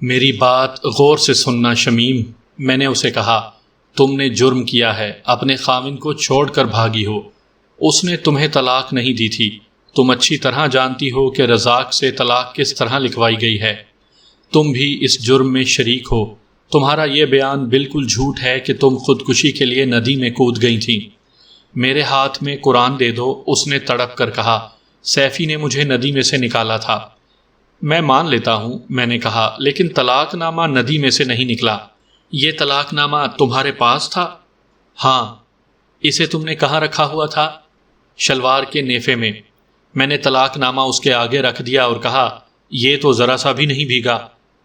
میری بات غور سے سننا شمیم، میں نے اسے کہا، تم نے جرم کیا ہے، اپنے خاوند کو چھوڑ کر بھاگی ہو۔ اس نے تمہیں طلاق نہیں دی تھی۔ تم اچھی طرح جانتی ہو کہ رزاق سے طلاق کس طرح لکھوائی گئی ہے۔ تم بھی اس جرم میں شریک ہو۔ تمہارا یہ بیان بالکل جھوٹ ہے کہ تم خودکشی کے لیے ندی میں کود گئی تھیں۔ میرے ہاتھ میں قرآن دے دو، اس نے تڑپ کر کہا۔ سیفی نے مجھے ندی میں سے نکالا تھا۔ میں مان لیتا ہوں، میں نے کہا، لیکن طلاق نامہ ندی میں سے نہیں نکلا۔ یہ طلاق نامہ تمہارے پاس تھا؟ ہاں۔ اسے تم نے کہاں رکھا ہوا تھا؟ شلوار کے نیفے میں۔ میں نے طلاق نامہ اس کے آگے رکھ دیا اور کہا، یہ تو ذرا سا بھی نہیں بھیگا۔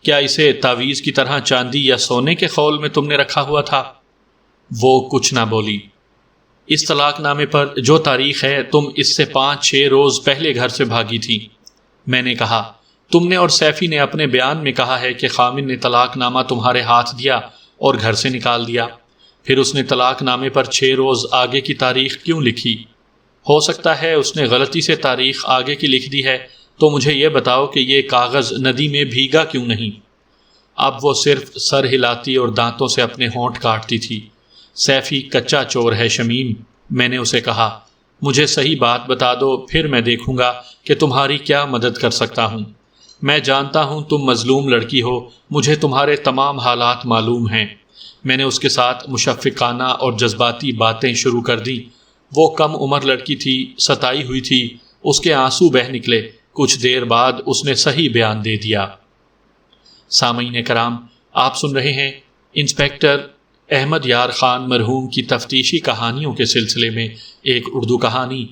کیا اسے تعویذ کی طرح چاندی یا سونے کے خول میں تم نے رکھا ہوا تھا؟ وہ کچھ نہ بولی۔ اس طلاق نامے پر جو تاریخ ہے، تم اس سے 5-6 روز پہلے گھر سے بھاگی تھی۔ میں نے کہا، تم نے اور سیفی نے اپنے بیان میں کہا ہے کہ خامن نے طلاق نامہ تمہارے ہاتھ دیا اور گھر سے نکال دیا۔ پھر اس نے طلاق نامے پر 6 روز آگے کی تاریخ کیوں لکھی؟ ہو سکتا ہے اس نے غلطی سے تاریخ آگے کی لکھ دی ہے، تو مجھے یہ بتاؤ کہ یہ کاغذ ندی میں بھیگا کیوں نہیں؟ اب وہ صرف سر ہلاتی اور دانتوں سے اپنے ہونٹ کاٹتی تھی۔ سیفی کچا چور ہے شمیم، میں نے اسے کہا۔ مجھے صحیح بات بتا دو، پھر میں دیکھوں گا کہ تمہاری کیا مدد کر سکتا ہوں۔ میں جانتا ہوں تم مظلوم لڑکی ہو، مجھے تمہارے تمام حالات معلوم ہیں۔ میں نے اس کے ساتھ مشفقانہ اور جذباتی باتیں شروع کر دیں۔ وہ کم عمر لڑکی تھی، ستائی ہوئی تھی، اس کے آنسو بہہ نکلے۔ کچھ دیر بعد اس نے صحیح بیان دے دیا۔ سامعین کرام، آپ سن رہے ہیں انسپیکٹر احمد یار خان مرحوم کی تفتیشی کہانیوں کے سلسلے میں ایک اردو کہانی،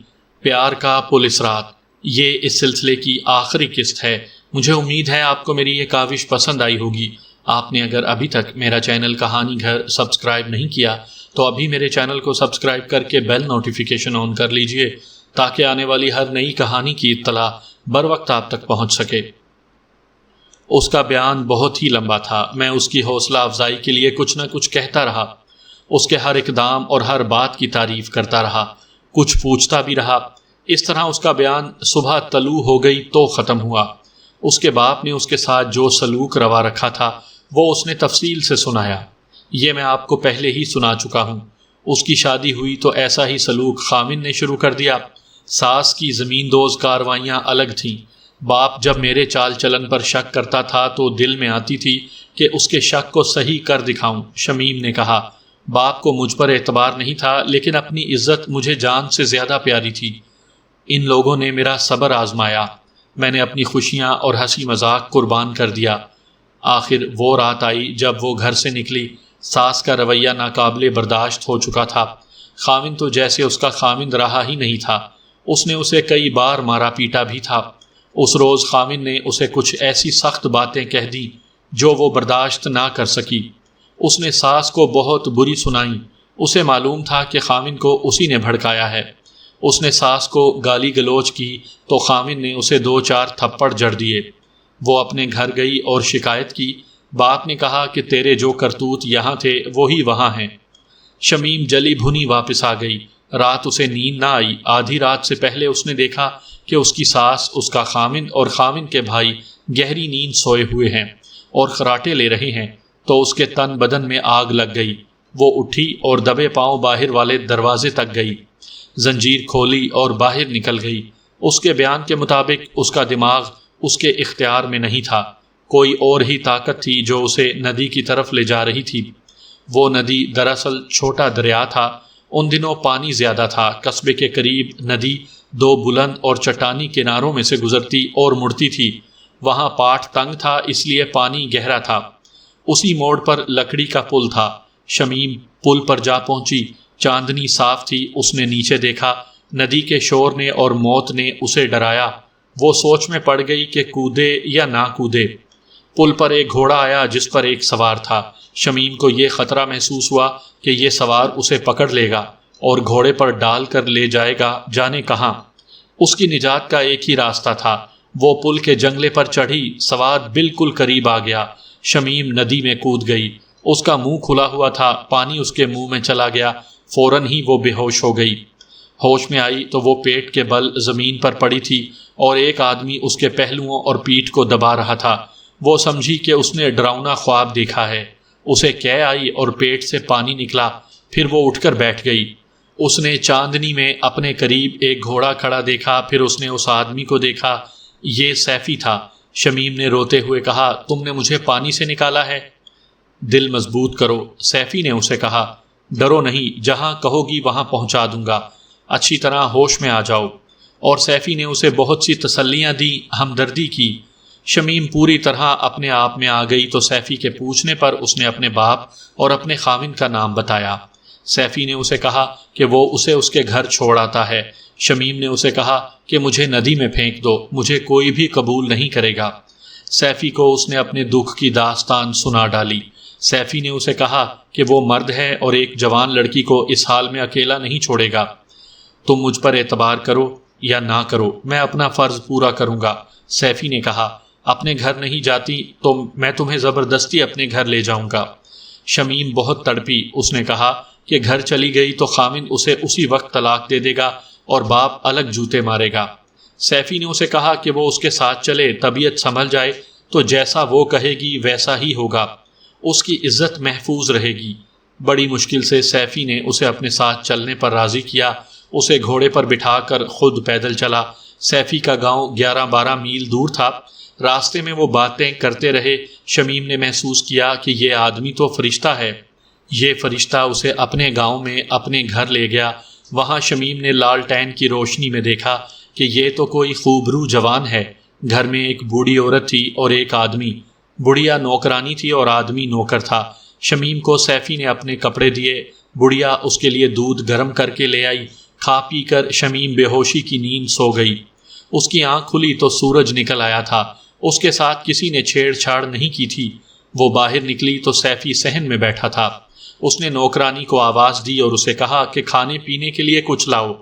پیار کا پولیس رات۔ یہ اس سلسلے کی آخری قسط ہے۔ مجھے امید ہے آپ کو میری یہ کاوش پسند آئی ہوگی۔ آپ نے اگر ابھی تک میرا چینل کہانی گھر سبسکرائب نہیں کیا تو ابھی میرے چینل کو سبسکرائب کر کے بیل نوٹیفیکیشن آن کر لیجئے، تاکہ آنے والی ہر نئی کہانی کی اطلاع بر وقت آپ تک پہنچ سکے۔ اس کا بیان بہت ہی لمبا تھا۔ میں اس کی حوصلہ افزائی کے لیے کچھ نہ کچھ کہتا رہا، اس کے ہر اقدام اور ہر بات کی تعریف کرتا رہا، کچھ پوچھتا بھی رہا۔ اس طرح اس کا بیان صبح طلوع ہو گئی تو ختم ہوا۔ اس کے باپ نے اس کے ساتھ جو سلوک روا رکھا تھا وہ اس نے تفصیل سے سنایا۔ یہ میں آپ کو پہلے ہی سنا چکا ہوں۔ اس کی شادی ہوئی تو ایسا ہی سلوک خامن نے شروع کر دیا۔ ساس کی زمین دوز کاروائیاں الگ تھیں۔ باپ جب میرے چال چلن پر شک کرتا تھا تو دل میں آتی تھی کہ اس کے شک کو صحیح کر دکھاؤں۔ شمیم نے کہا، باپ کو مجھ پر اعتبار نہیں تھا، لیکن اپنی عزت مجھے جان سے زیادہ پیاری تھی۔ ان لوگوں نے میرا صبر آزمایا۔ میں نے اپنی خوشیاں اور ہنسی مذاق قربان کر دیا۔ آخر وہ رات آئی جب وہ گھر سے نکلی۔ ساس کا رویہ ناقابل برداشت ہو چکا تھا۔ خاوند تو جیسے اس کا خاوند رہا ہی نہیں تھا۔ اس نے اسے کئی بار مارا پیٹا بھی تھا۔ اس روز خاوند نے اسے کچھ ایسی سخت باتیں کہہ دیں جو وہ برداشت نہ کر سکی۔ اس نے ساس کو بہت بری سنائیں۔ اسے معلوم تھا کہ خاوند کو اسی نے بھڑکایا ہے۔ اس نے ساس کو گالی گلوچ کی تو خاوند نے اسے 2-4 تھپڑ جڑ دیے۔ وہ اپنے گھر گئی اور شکایت کی۔ باپ نے کہا کہ تیرے جو کرتوت یہاں تھے وہی وہاں ہیں۔ شمیم جلی بھنی واپس آ گئی۔ رات اسے نیند نہ آئی۔ آدھی رات سے پہلے اس نے دیکھا کہ اس کی ساس، اس کا خاوند اور خاوند کے بھائی گہری نیند سوئے ہوئے ہیں اور خراٹے لے رہے ہیں، تو اس کے تن بدن میں آگ لگ گئی۔ وہ اٹھی اور دبے پاؤں باہر والے دروازے تک گئی، زنجیر کھولی اور باہر نکل گئی۔ اس کے بیان کے مطابق اس کا دماغ اس کے اختیار میں نہیں تھا، کوئی اور ہی طاقت تھی جو اسے ندی کی طرف لے جا رہی تھی۔ وہ ندی دراصل چھوٹا دریا تھا۔ ان دنوں پانی زیادہ تھا۔ قصبے کے قریب ندی 2 بلند اور چٹانی کناروں میں سے گزرتی اور مڑتی تھی۔ وہاں پاٹ تنگ تھا، اس لیے پانی گہرا تھا۔ اسی موڑ پر لکڑی کا پل تھا۔ شمیم پل پر جا پہنچی۔ چاندنی صاف تھی۔ اس نے نیچے دیکھا۔ ندی کے شور نے اور موت نے اسے ڈرایا۔ وہ سوچ میں پڑ گئی کہ کودے یا نہ کودے۔ پل پر ایک گھوڑا آیا جس پر ایک سوار تھا۔ شمیم کو یہ خطرہ محسوس ہوا کہ یہ سوار اسے پکڑ لے گا اور گھوڑے پر ڈال کر لے جائے گا جانے کہاں۔ اس کی نجات کا ایک ہی راستہ تھا۔ وہ پل کے جنگلے پر چڑھی۔ سوار بالکل قریب آ گیا۔ شمیم ندی میں کود گئی۔ اس کا منہ کھلا ہوا تھا، پانی اس کے منہ میں چلا گیا۔ فوراً ہی وہ بے ہوش ہو گئی۔ ہوش میں آئی تو وہ پیٹ کے بل زمین پر پڑی تھی اور ایک آدمی اس کے پہلوؤں اور پیٹھ کو دبا رہا تھا۔ وہ سمجھی کہ اس نے ڈراؤنا خواب دیکھا ہے۔ اسے قے آئی اور پیٹ سے پانی نکلا، پھر وہ اٹھ کر بیٹھ گئی۔ اس نے چاندنی میں اپنے قریب ایک گھوڑا کھڑا دیکھا، پھر اس نے اس آدمی کو دیکھا، یہ سیفی تھا۔ شمیم نے روتے ہوئے کہا، تم نے مجھے پانی سے نکالا ہے؟ دل مضبوط کرو، سیفی نے اسے کہا، ڈرو نہیں، جہاں کہو گی وہاں پہنچا دوں گا، اچھی طرح ہوش میں آ جاؤ۔ اور سیفی نے اسے بہت سی تسلیاں دیں، ہمدردی کی۔ شمیم پوری طرح اپنے آپ میں آ گئی تو سیفی کے پوچھنے پر اس نے اپنے باپ اور اپنے خاوند کا نام بتایا۔ سیفی نے اسے کہا کہ وہ اسے اس کے گھر چھوڑ آتا ہے۔ شمیم نے اسے کہا کہ مجھے ندی میں پھینک دو، مجھے کوئی بھی قبول نہیں کرے گا۔ سیفی کو اس نے اپنے دکھ کی داستان سنا ڈالی۔ سیفی نے اسے کہا کہ وہ مرد ہے اور ایک جوان لڑکی کو اس حال میں اکیلا نہیں چھوڑے گا۔ تم مجھ پر اعتبار کرو یا نہ کرو، میں اپنا فرض پورا کروں گا۔ سیفی نے کہا، اپنے گھر نہیں جاتی تو میں تمہیں زبردستی اپنے گھر لے جاؤں گا۔ شمیم بہت تڑپی۔ اس نے کہا کہ گھر چلی گئی تو خاوند اسے اسی وقت طلاق دے دے گا اور باپ الگ جوتے مارے گا۔ سیفی نے اسے کہا کہ وہ اس کے ساتھ چلے، طبیعت سنبھل جائے تو جیسا وہ کہے گی ویسا ہی ہوگا، اس کی عزت محفوظ رہے گی۔ بڑی مشکل سے سیفی نے اسے اپنے ساتھ چلنے پر راضی کیا۔ اسے گھوڑے پر بٹھا کر خود پیدل چلا۔ سیفی کا گاؤں 11-12 میل دور تھا۔ راستے میں وہ باتیں کرتے رہے۔ شمیم نے محسوس کیا کہ یہ آدمی تو فرشتہ ہے۔ یہ فرشتہ اسے اپنے گاؤں میں اپنے گھر لے گیا۔ وہاں شمیم نے لالٹین کی روشنی میں دیکھا کہ یہ تو کوئی خوبرو جوان ہے۔ گھر میں ایک بوڑھی عورت تھی اور ایک آدمی۔ بڑھیا نوکرانی تھی اور آدمی نوکر تھا۔ شمیم کو سیفی نے اپنے کپڑے دیے۔ بڑھیا اس کے لیے دودھ گرم کر کے لے آئی۔ کھا پی کر شمیم بے ہوشی کی نیند سو گئی۔ اس کی آنکھ کھلی تو سورج نکل آیا تھا۔ اس کے ساتھ کسی نے چھیڑ چھاڑ نہیں کی تھی۔ وہ باہر نکلی تو سیفی صحن میں بیٹھا تھا۔ اس نے نوکرانی کو آواز دی اور اسے کہا کہ کھانے پینے کے لیے کچھ لاؤ۔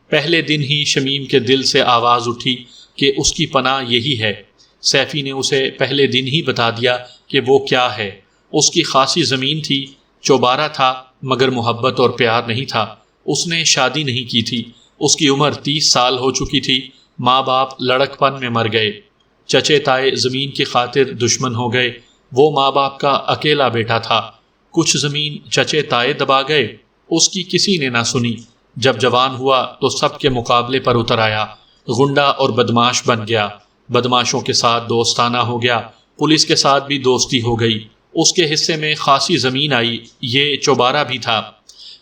پہلے دن ہی شمیم کے دل سے آواز اٹھی کہ اس کی پناہ یہی ہے۔ سیفی نے اسے پہلے دن ہی بتا دیا کہ وہ کیا ہے۔ اس کی خاصی زمین تھی، چوبارہ تھا، مگر محبت اور پیار نہیں تھا۔ اس نے شادی نہیں کی تھی۔ اس کی عمر 30 سال ہو چکی تھی۔ ماں باپ لڑک پن میں مر گئے۔ چچے تائے زمین کی خاطر دشمن ہو گئے۔ وہ ماں باپ کا اکیلا بیٹا تھا۔ کچھ زمین چچے تائے دبا گئے، اس کی کسی نے نہ سنی۔ جب جوان ہوا تو سب کے مقابلے پر اتر آیا، غنڈا اور بدماش بن گیا۔ بدماشوں کے ساتھ دوستانہ ہو گیا، پولیس کے ساتھ بھی دوستی ہو گئی۔ اس کے حصے میں خاصی زمین آئی، یہ چوبارہ بھی تھا۔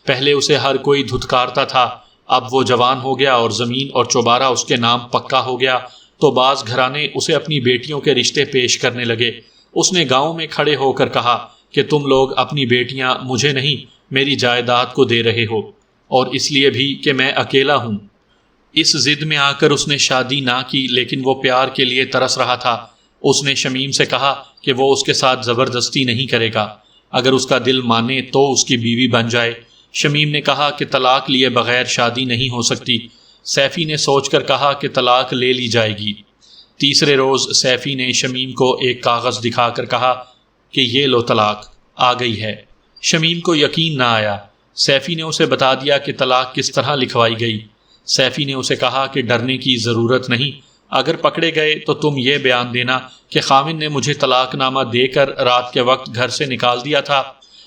پہلے اسے ہر کوئی دھتکارتا تھا، اب وہ جوان ہو گیا اور زمین اور چوبارہ اس کے نام پکا ہو گیا تو بعض گھرانے اسے اپنی بیٹیوں کے رشتے پیش کرنے لگے۔ اس نے گاؤں میں کھڑے ہو کر کہا کہ تم لوگ اپنی بیٹیاں مجھے نہیں، میری جائیداد کو دے رہے ہو، اور اس لیے بھی کہ میں اکیلا ہوں۔ اس ضد میں آ کر اس نے شادی نہ کی، لیکن وہ پیار کے لیے ترس رہا تھا۔ اس نے شمیم سے کہا کہ وہ اس کے ساتھ زبردستی نہیں کرے گا، اگر اس کا دل مانے تو اس کی بیوی بن جائے۔ شمیم نے کہا کہ طلاق لیے بغیر شادی نہیں ہو سکتی۔ سیفی نے سوچ کر کہا کہ طلاق لے لی جائے گی۔ تیسرے روز سیفی نے شمیم کو ایک کاغذ دکھا کر کہا کہ یہ لو، طلاق آ گئی ہے۔ شمیم کو یقین نہ آیا۔ سیفی نے اسے بتا دیا کہ طلاق کس طرح لکھوائی گئی۔ سیفی نے اسے کہا کہ ڈرنے کی ضرورت نہیں، اگر پکڑے گئے تو تم یہ بیان دینا کہ خاوند نے مجھے طلاق نامہ دے کر رات کے وقت گھر سے نکال دیا تھا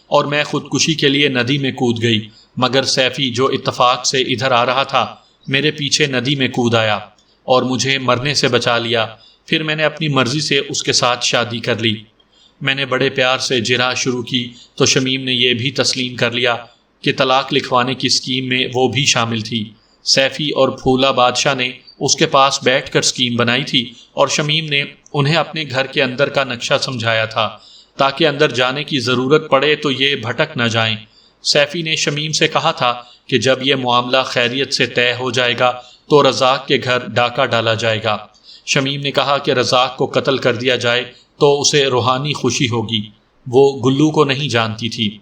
اور میں خودکشی کے لیے ندی میں کود گئی، مگر سیفی جو اتفاق سے ادھر آ رہا تھا میرے پیچھے ندی میں کود آیا اور مجھے مرنے سے بچا لیا۔ پھر میں نے اپنی مرضی سے اس کے ساتھ شادی کر لی۔ میں نے بڑے پیار سے جرح شروع کی تو شمیم نے یہ بھی تسلیم کر لیا کہ طلاق لکھوانے کی اسکیم میں وہ بھی شامل تھی۔ سیفی اور پھولا بادشاہ نے اس کے پاس بیٹھ کر اسکیم بنائی تھی اور شمیم نے انہیں اپنے گھر کے اندر کا نقشہ سمجھایا تھا تاکہ اندر جانے کی ضرورت پڑے تو یہ بھٹک نہ جائیں۔ سیفی نے شمیم سے کہا تھا کہ جب یہ معاملہ خیریت سے طے ہو جائے گا تو رزاق کے گھر ڈاکہ ڈالا جائے گا۔ شمیم نے کہا کہ رزاق کو قتل کر دیا جائے تو اسے روحانی خوشی ہوگی، وہ گلو کو نہیں جانتی تھی۔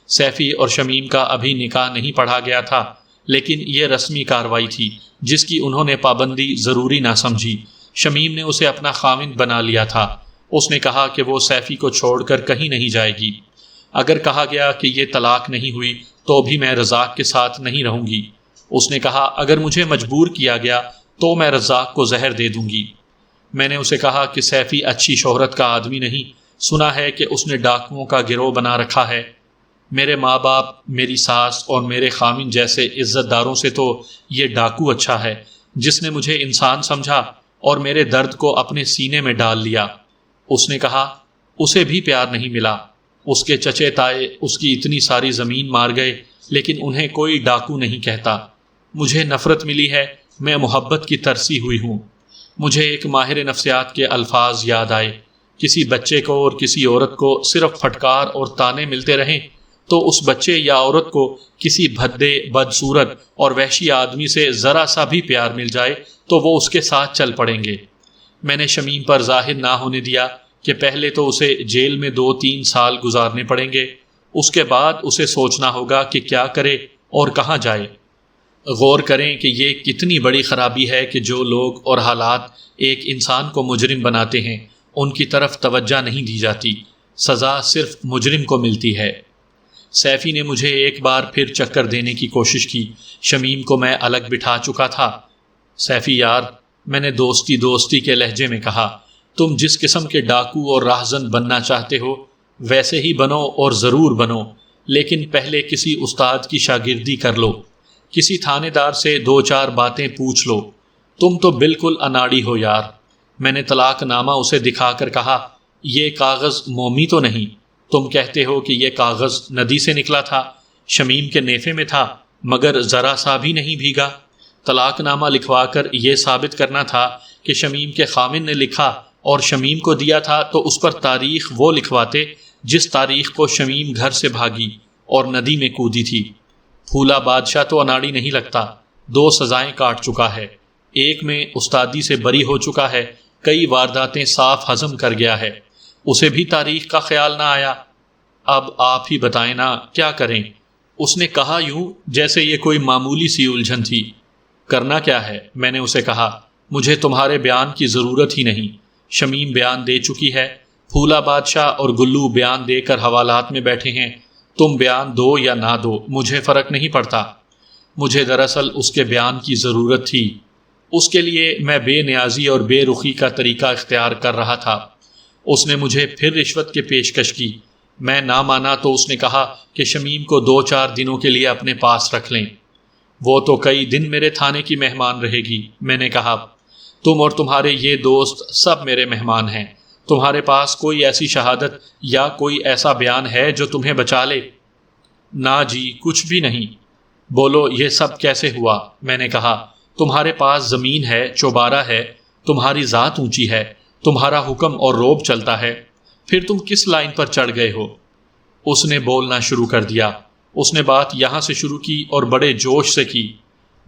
سیفی اور شمیم کا ابھی نکاح نہیں پڑھا گیا تھا، لیکن یہ رسمی کارروائی تھی جس کی انہوں نے پابندی ضروری نہ سمجھی۔ شمیم نے اسے اپنا خاوند بنا لیا تھا۔ اس نے کہا کہ وہ سیفی کو چھوڑ کر کہیں نہیں جائے گی۔ اگر کہا گیا کہ یہ طلاق نہیں ہوئی تو بھی میں رزاق کے ساتھ نہیں رہوں گی۔ اس نے کہا اگر مجھے مجبور کیا گیا تو میں رزاق کو زہر دے دوں گی۔ میں نے اسے کہا کہ سیفی اچھی شہرت کا آدمی نہیں، سنا ہے کہ اس نے ڈاکوؤں کا گروہ بنا رکھا ہے۔ میرے ماں باپ، میری ساس اور میرے خامن جیسے عزت داروں سے تو یہ ڈاکو اچھا ہے، جس نے مجھے انسان سمجھا اور میرے درد کو اپنے سینے میں ڈال لیا۔ اس نے کہا اسے بھی پیار نہیں ملا، اس کے چچے تائے اس کی اتنی ساری زمین مار گئے لیکن انہیں کوئی ڈاکو نہیں کہتا۔ مجھے نفرت ملی ہے، میں محبت کی ترسی ہوئی ہوں۔ مجھے ایک ماہر نفسیات کے الفاظ یاد آئے، کسی بچے کو اور کسی عورت کو صرف پھٹکار اور تانے ملتے رہیں تو اس بچے یا عورت کو کسی بھدے، بدصورت اور وحشی آدمی سے ذرا سا بھی پیار مل جائے تو وہ اس کے ساتھ چل پڑیں گے۔ میں نے شمیم پر ظاہر نہ ہونے دیا کہ پہلے تو اسے جیل میں 2-3 سال گزارنے پڑیں گے، اس کے بعد اسے سوچنا ہوگا کہ کیا کرے اور کہاں جائے۔ غور کریں کہ یہ کتنی بڑی خرابی ہے کہ جو لوگ اور حالات ایک انسان کو مجرم بناتے ہیں ان کی طرف توجہ نہیں دی جاتی، سزا صرف مجرم کو ملتی ہے۔ سیفی نے مجھے ایک بار پھر چکر دینے کی کوشش کی۔ شمیم کو میں الگ بٹھا چکا تھا۔ سیفی یار، میں نے دوستی کے لہجے میں کہا، تم جس قسم کے ڈاکو اور راہزن بننا چاہتے ہو ویسے ہی بنو اور ضرور بنو، لیکن پہلے کسی استاد کی شاگردی کر لو، کسی تھانے دار سے 2-4 باتیں پوچھ لو۔ تم تو بالکل اناڑی ہو یار۔ میں نے طلاق نامہ اسے دکھا کر کہا، یہ کاغذ مومی تو نہیں؟ تم کہتے ہو کہ یہ کاغذ ندی سے نکلا تھا، شمیم کے نیفے میں تھا، مگر ذرا سا بھی نہیں بھیگا۔ طلاق نامہ لکھوا کر یہ ثابت کرنا تھا کہ شمیم کے خامن نے لکھا اور شمیم کو دیا تھا تو اس پر تاریخ وہ لکھواتے جس تاریخ کو شمیم گھر سے بھاگی اور ندی میں کودی تھی۔ پھولا بادشاہ تو اناڑی نہیں لگتا، 2 سزائیں کاٹ چکا ہے، ایک میں استادی سے بری ہو چکا ہے، کئی وارداتیں صاف ہضم کر گیا ہے، اسے بھی تاریخ کا خیال نہ آیا۔ اب آپ ہی بتائیں نا کیا کریں؟ اس نے کہا یوں جیسے یہ کوئی معمولی سی الجھن تھی۔ کرنا کیا ہے؟ میں نے اسے کہا، مجھے تمہارے بیان کی ضرورت ہی نہیں، شمیم بیان دے چکی ہے، پھولا بادشاہ اور گلو بیان دے کر حوالات میں بیٹھے ہیں، تم بیان دو یا نہ دو مجھے فرق نہیں پڑتا۔ مجھے دراصل اس کے بیان کی ضرورت تھی، اس کے لیے میں بے نیازی اور بے رخی کا طریقہ اختیار کر رہا تھا۔ اس نے مجھے پھر رشوت کی پیشکش کی، میں نہ مانا تو اس نے کہا کہ شمیم کو 2-4 دنوں کے لیے اپنے پاس رکھ لیں، وہ تو کئی دن میرے تھانے کی مہمان رہے گی۔ میں نے کہا، تم اور تمہارے یہ دوست سب میرے مہمان ہیں، تمہارے پاس کوئی ایسی شہادت یا کوئی ایسا بیان ہے جو تمہیں بچا لے؟ نہ جی، کچھ بھی نہیں۔ بولو یہ سب کیسے ہوا؟ میں نے کہا، تمہارے پاس زمین ہے، چوبارہ ہے، تمہاری ذات اونچی ہے، تمہارا حکم اور روب چلتا ہے، پھر تم کس لائن پر چڑھ گئے ہو؟ اس نے بولنا شروع کر دیا۔ اس نے بات یہاں سے شروع کی اور بڑے جوش سے کی،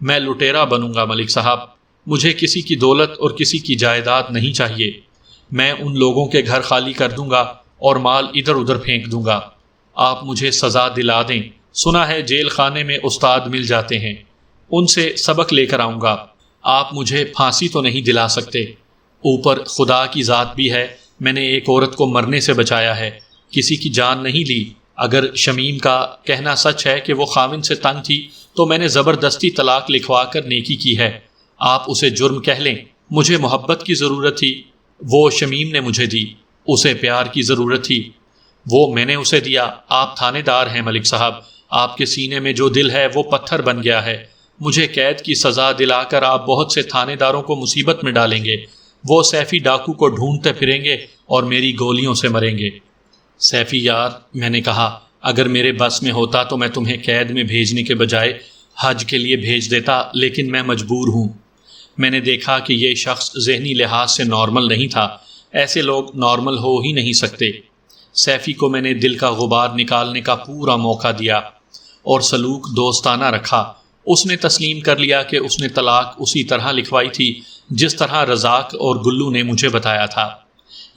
میں لٹیرا بنوں گا ملک صاحب، مجھے کسی کی دولت اور کسی کی جائیداد نہیں چاہیے، میں ان لوگوں کے گھر خالی کر دوں گا اور مال ادھر ادھر پھینک دوں گا، آپ مجھے سزا دلا دیں، سنا ہے جیل خانے میں استاد مل جاتے ہیں، ان سے سبق لے کر آؤں گا، آپ مجھے پھانسی تو نہیں دلا سکتے، اوپر خدا کی ذات بھی ہے، میں نے ایک عورت کو مرنے سے بچایا ہے، کسی کی جان نہیں لی، اگر شمیم کا کہنا سچ ہے کہ وہ خاوند سے تنگ تھی تو میں نے زبردستی طلاق لکھوا کر نیکی کی ہے، آپ اسے جرم کہہ لیں، مجھے محبت کی ضرورت تھی، وہ شمیم نے مجھے دی، اسے پیار کی ضرورت تھی، وہ میں نے اسے دیا، آپ تھانے دار ہیں ملک صاحب، آپ کے سینے میں جو دل ہے وہ پتھر بن گیا ہے، مجھے قید کی سزا دلا کر آپ بہت سے تھانے داروں کو مصیبت میں ڈالیں گے، وہ سیفی ڈاکو کو ڈھونڈتے پھریں گے اور میری گولیوں سے مریں گے۔ سیفی یار، میں نے کہا، اگر میرے بس میں ہوتا تو میں تمہیں قید میں بھیجنے کے بجائے حج کے لیے بھیج دیتا، لیکن میں مجبور ہوں۔ میں نے دیکھا کہ یہ شخص ذہنی لحاظ سے نارمل نہیں تھا، ایسے لوگ نارمل ہو ہی نہیں سکتے۔ سیفی کو میں نے دل کا غبار نکالنے کا پورا موقع دیا اور سلوک دوستانہ رکھا۔ اس نے تسلیم کر لیا کہ اس نے طلاق اسی طرح لکھوائی تھی جس طرح رزاق اور گلو نے مجھے بتایا تھا۔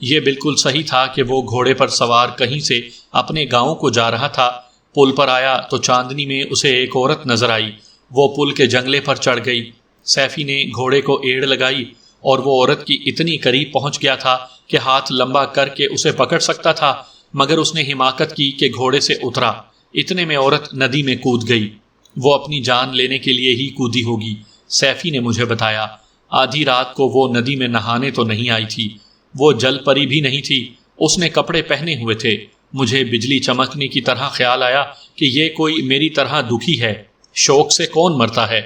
یہ بالکل صحیح تھا کہ وہ گھوڑے پر سوار کہیں سے اپنے گاؤں کو جا رہا تھا، پل پر آیا تو چاندنی میں اسے ایک عورت نظر آئی، وہ پل کے جنگلے پر چڑھ گئی، سیفی نے گھوڑے کو ایڑ لگائی اور وہ عورت کی اتنی قریب پہنچ گیا تھا کہ ہاتھ لمبا کر کے اسے پکڑ سکتا تھا، مگر اس نے حماقت کی کہ گھوڑے سے اترا، اتنے میں عورت ندی میں کود گئی، وہ اپنی جان لینے کے لیے ہی کودی ہوگی، سیفی نے مجھے بتایا۔ آدھی رات کو وہ ندی میں نہانے تو نہیں آئی تھی، وہ جل پری بھی نہیں تھی، اس نے کپڑے پہنے ہوئے تھے۔ مجھے بجلی چمکنے کی طرح خیال آیا کہ یہ کوئی میری طرح دکھی ہے۔ شوق سے کون مرتا ہے؟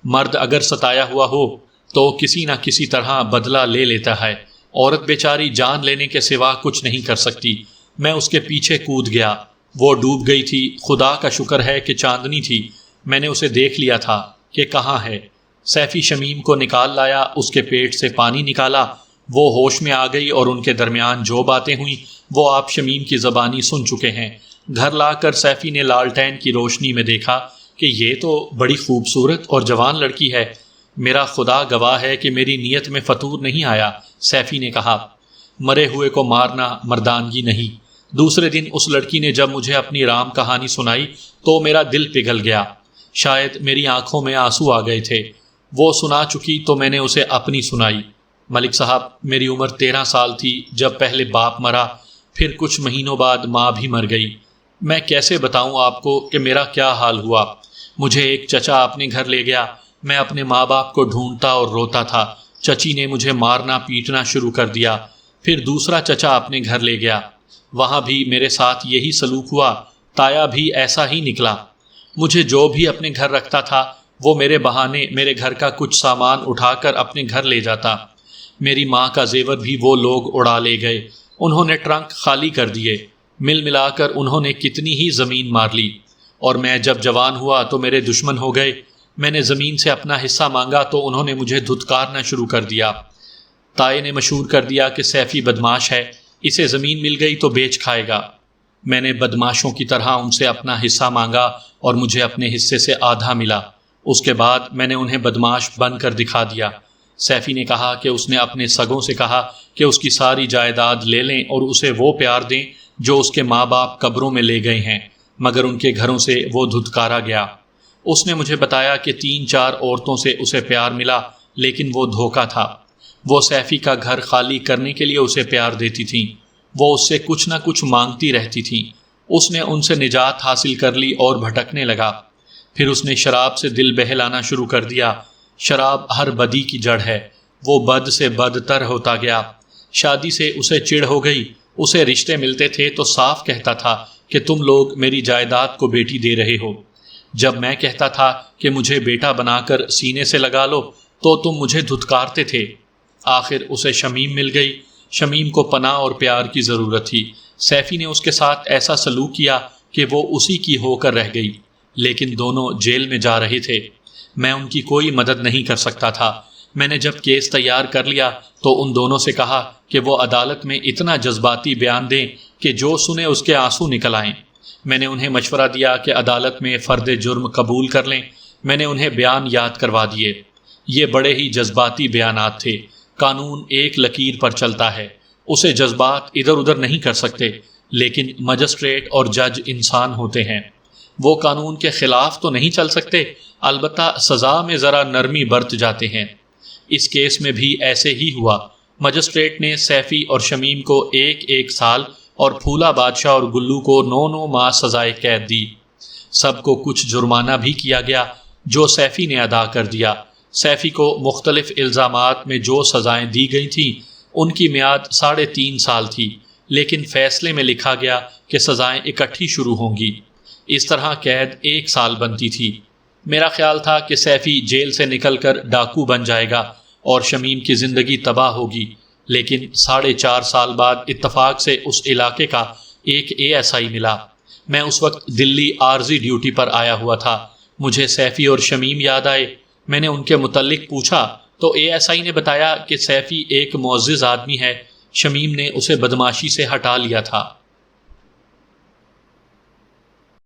مرد اگر ستایا ہوا ہو تو کسی نہ کسی طرح بدلہ لے لیتا ہے، عورت بیچاری جان لینے کے سوا کچھ نہیں کر سکتی۔ میں اس کے پیچھے کود گیا، وہ ڈوب گئی تھی، خدا کا شکر ہے کہ چاندنی تھی، میں نے اسے دیکھ لیا تھا کہ کہاں ہے۔ سیفی شمیم کو نکال لایا، اس کے پیٹ سے پانی نکالا، وہ ہوش میں آ گئی اور ان کے درمیان جو باتیں ہوئیں وہ آپ شمیم کی زبانی سن چکے ہیں۔ گھر لا کر سیفی نے لالٹین کی روشنی میں دیکھا کہ یہ تو بڑی خوبصورت اور جوان لڑکی ہے۔ میرا خدا گواہ ہے کہ میری نیت میں فطور نہیں آیا، سیفی نے کہا۔ مرے ہوئے کو مارنا مردانگی نہیں۔ دوسرے دن اس لڑکی نے جب مجھے اپنی رام کہانی سنائی تو میرا دل پگھل گیا، شاید میری آنکھوں میں آنسو آ گئے تھے۔ وہ سنا چکی تو میں نے اسے اپنی سنائی۔ ملک صاحب، میری عمر 13 سال تھی جب پہلے باپ مرا، پھر کچھ مہینوں بعد ماں بھی مر گئی۔ میں کیسے بتاؤں آپ کو کہ میرا کیا حال ہوا۔ مجھے ایک چچا اپنے گھر لے گیا، میں اپنے ماں باپ کو ڈھونڈتا اور روتا تھا۔ چچی نے مجھے مارنا پیٹنا شروع کر دیا۔ پھر دوسرا چچا اپنے گھر لے گیا، وہاں بھی میرے ساتھ یہی سلوک ہوا، تایا بھی ایسا ہی نکلا۔ مجھے جو بھی اپنے گھر رکھتا تھا وہ میرے بہانے میرے گھر کا کچھ سامان اٹھا کر اپنے گھر لے جاتا۔ میری ماں کا زیور بھی وہ لوگ اڑا لے گئے، انہوں نے ٹرنک خالی کر دیے، مل ملا کر انہوں نے کتنی ہی زمین مار لی۔ اور میں جب جوان ہوا تو میرے دشمن ہو گئے، میں نے زمین سے اپنا حصہ مانگا تو انہوں نے مجھے دھتکارنا شروع کر دیا۔ تائے نے مشہور کر دیا کہ سیفی بدماش ہے، اسے زمین مل گئی تو بیچ کھائے گا۔ میں نے بدماشوں کی طرح ان سے اپنا حصہ مانگا اور مجھے اپنے حصے سے آدھا ملا۔ اس کے بعد میں نے انہیں بدماش بن کر دکھا دیا۔ سیفی نے کہا کہ اس نے اپنے سگوں سے کہا کہ اس کی ساری جائیداد لے لیں اور اسے وہ پیار دیں جو اس کے ماں باپ قبروں میں لے گئے ہیں، مگر ان کے گھروں سے وہ دھتکارا گیا۔ اس نے مجھے بتایا کہ 3-4 عورتوں سے اسے پیار ملا، لیکن وہ دھوکہ تھا۔ وہ سیفی کا گھر خالی کرنے کے لیے اسے پیار دیتی تھیں، وہ اس سے کچھ نہ کچھ مانگتی رہتی تھیں۔ اس نے ان سے نجات حاصل کر لی اور بھٹکنے لگا۔ پھر اس نے شراب سے دل بہلانا شروع کر دیا۔ شراب ہر بدی کی جڑ ہے، وہ بد سے بدتر ہوتا گیا۔ شادی سے اسے چڑ ہو گئی، اسے رشتے ملتے تھے تو صاف کہتا تھا کہ تم لوگ میری جائیداد کو بیٹی دے رہے ہو۔ جب میں کہتا تھا کہ مجھے بیٹا بنا کر سینے سے لگا لو تو تم مجھے دھتکارتے تھے۔ آخر اسے شمیم مل گئی۔ شمیم کو پناہ اور پیار کی ضرورت تھی۔ سیفی نے اس کے ساتھ ایسا سلوک کیا کہ وہ اسی کی ہو کر رہ گئی، لیکن دونوں جیل میں جا رہے تھے۔ میں ان کی کوئی مدد نہیں کر سکتا تھا۔ میں نے جب کیس تیار کر لیا تو ان دونوں سے کہا کہ وہ عدالت میں اتنا جذباتی بیان دیں کہ جو سنے اس کے آنسو نکل آئیں۔ میں نے انہیں مشورہ دیا کہ عدالت میں فرد جرم قبول کر لیں۔ میں نے انہیں بیان یاد کروا دیے۔ یہ بڑے ہی جذباتی بیانات تھے۔ قانون ایک لکیر پر چلتا ہے، اسے جذبات ادھر ادھر نہیں کر سکتے، لیکن مجسٹریٹ اور جج انسان ہوتے ہیں، وہ قانون کے خلاف تو نہیں چل سکتے، البتہ سزا میں ذرا نرمی برت جاتے ہیں۔ اس کیس میں بھی ایسے ہی ہوا۔ مجسٹریٹ نے سیفی اور شمیم کو 1 سال اور پھولا بادشاہ اور گلو کو 9 ماہ سزائے قید دی۔ سب کو کچھ جرمانہ بھی کیا گیا جو سیفی نے ادا کر دیا۔ سیفی کو مختلف الزامات میں جو سزائیں دی گئی تھیں ان کی میعاد 3.5 سال تھی، لیکن فیصلے میں لکھا گیا کہ سزائیں اکٹھی شروع ہوں گی۔ اس طرح قید 1 سال بنتی تھی۔ میرا خیال تھا کہ سیفی جیل سے نکل کر ڈاکو بن جائے گا اور شمیم کی زندگی تباہ ہوگی، لیکن 4.5 سال بعد اتفاق سے اس علاقے کا ایک ASI ملا۔ میں اس وقت دلی عارضی ڈیوٹی پر آیا ہوا تھا۔ مجھے سیفی اور شمیم یاد آئے۔ میں نے ان کے متعلق پوچھا تو ASI نے بتایا کہ سیفی ایک معزز آدمی ہے، شمیم نے اسے بدماشی سے ہٹا لیا تھا۔